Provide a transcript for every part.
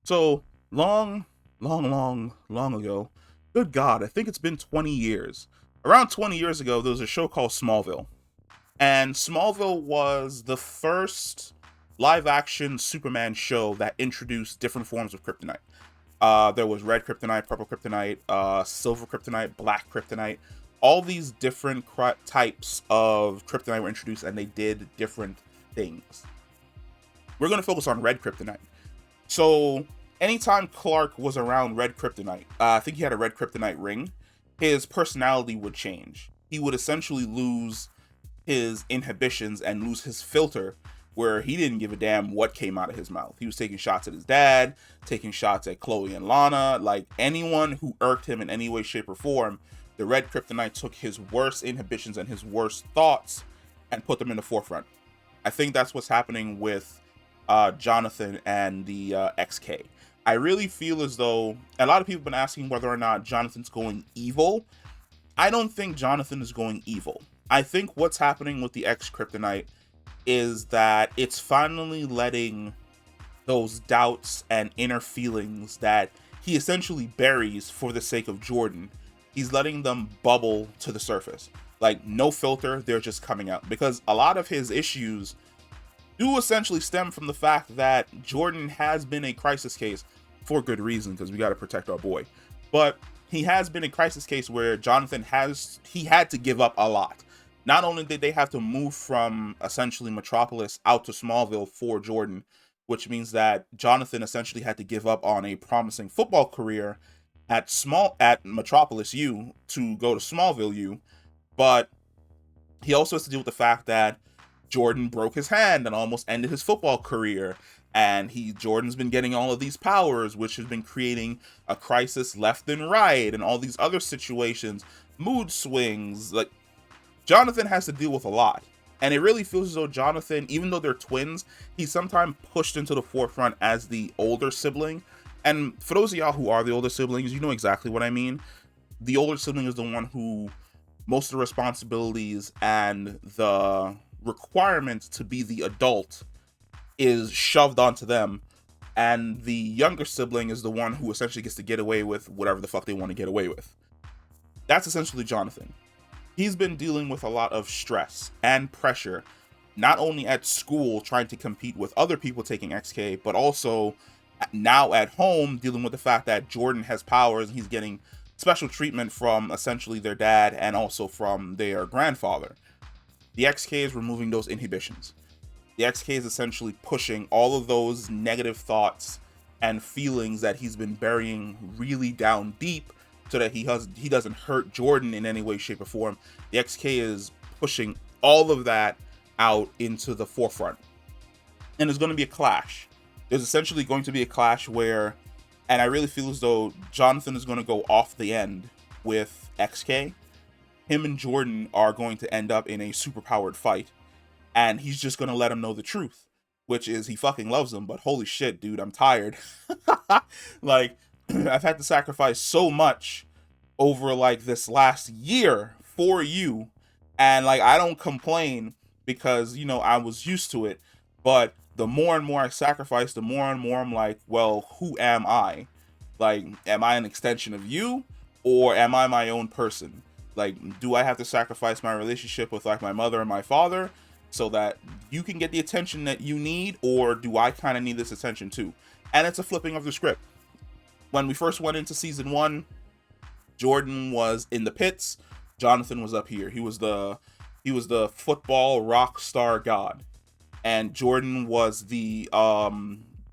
So long, long ago, good God, I think it's been 20 years. Around 20 years ago, there was a show called Smallville. And Smallville was the first live action Superman show that introduced different forms of kryptonite. There was red kryptonite, purple kryptonite, silver kryptonite, black kryptonite. All these different types of kryptonite were introduced and they did different things. We're going to focus on red kryptonite. So anytime Clark was around Red Kryptonite, I think he had a Red Kryptonite ring, his personality would change. He would essentially lose his inhibitions and lose his filter, where he didn't give a damn what came out of his mouth. He was taking shots at his dad, taking shots at Chloe and Lana, like anyone who irked him in any way, shape, or form. The Red Kryptonite took his worst inhibitions and his worst thoughts and put them in the forefront. I think that's what's happening with Johnathan and the XK. I really feel as though a lot of people have been asking whether or not Johnathan's going evil. I don't think Johnathan is going evil. I think what's happening with the X-Kryptonite is that it's finally letting those doubts and inner feelings that he essentially buries for the sake of Jordan. He's letting them bubble to the surface. Like, no filter, they're just coming out. Because a lot of his issues do essentially stem from the fact that Jordan has been a crisis case for good reason, because we got to protect our boy. But he has been a crisis case where Johnathan had to give up a lot. Not only did they have to move from essentially Metropolis out to Smallville for Jordan, which means that Johnathan essentially had to give up on a promising football career at Metropolis U to go to Smallville U, but he also has to deal with the fact that Jordan broke his hand and almost ended his football career, and Jordan's been getting all of these powers, which has been creating a crisis left and right, and all these other situations, mood swings. Like, Johnathan has to deal with a lot, and it really feels as though Johnathan, even though they're twins, he's sometimes pushed into the forefront as the older sibling. And for those of y'all who are the older siblings, you know exactly what I mean. The older sibling is the one who most of the responsibilities and the requirement to be the adult is shoved onto them, and the younger sibling is the one who essentially gets to get away with whatever the fuck they want to get away with. That's essentially Johnathan. He's been dealing with a lot of stress and pressure, not only at school trying to compete with other people taking XK, but also now at home dealing with the fact that Jordan has powers and he's getting special treatment from essentially their dad and also from their grandfather. The XK is removing those inhibitions. The XK is essentially pushing all of those negative thoughts and feelings that he's been burying really down deep so that he doesn't hurt Jordan in any way, shape, or form. The XK is pushing all of that out into the forefront. And there's going to be a clash. There's essentially going to be a clash where, and I really feel as though Johnathan is going to go off the end with XK. Him and Jordan are going to end up in a superpowered fight, and he's just going to let him know the truth, which is he fucking loves him, but holy shit, dude, I'm tired. Like, I've had to sacrifice so much over like this last year for you, and like, I don't complain because, you know, I was used to it, but the more and more I sacrifice, the more and more I'm like, well, who am I? Like, am I an extension of you, or am I my own person? Like, do I have to sacrifice my relationship with like my mother and my father so that you can get the attention that you need, or do I kind of need this attention too? And it's a flipping of the script. When we first went into season 1, Jordan was in the pits, Johnathan was up here. He was the football rock star god, and Jordan was the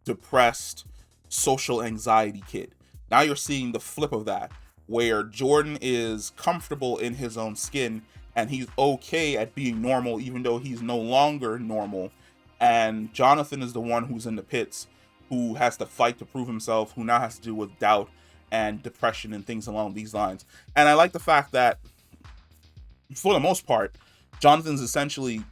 depressed social anxiety kid. Now you're seeing the flip of that, where Jordan is comfortable in his own skin and he's okay at being normal even though he's no longer normal, and Johnathan is the one who's in the pits, who has to fight to prove himself, who now has to deal with doubt and depression and things along these lines. And I like the fact that for the most part Johnathan's essentially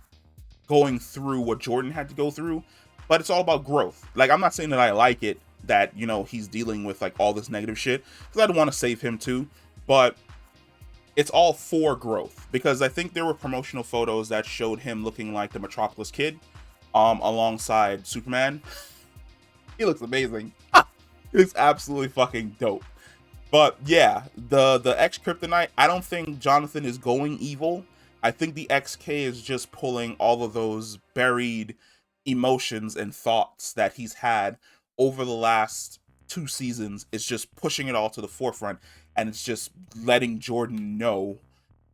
going through what Jordan had to go through, but it's all about growth. Like, I'm not saying that I like it that, you know, he's dealing with like all this negative shit, because I don't want to save him too, but it's all for growth, because I think there were promotional photos that showed him looking like the Metropolis kid alongside Superman. He looks amazing. It's absolutely fucking dope. But yeah, the X-Kryptonite, I don't think Johnathan is going evil. I think the XK is just pulling all of those buried emotions and thoughts that he's had over the last 2 seasons. It's just pushing it all to the forefront, and it's just letting Jordan know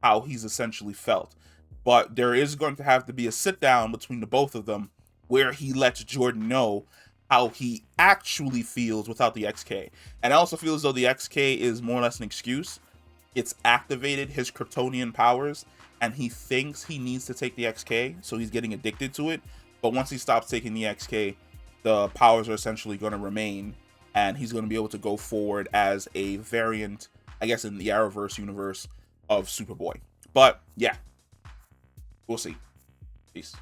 how he's essentially felt. But there is going to have to be a sit down between the both of them where he lets Jordan know how he actually feels without the XK. And I also feel as though the XK is more or less an excuse. It's activated his Kryptonian powers, and he thinks he needs to take the XK, so he's getting addicted to it. But once he stops taking the XK, the powers are essentially going to remain, and he's going to be able to go forward as a variant, I guess, in the Arrowverse universe of Superboy. But yeah, we'll see. Peace.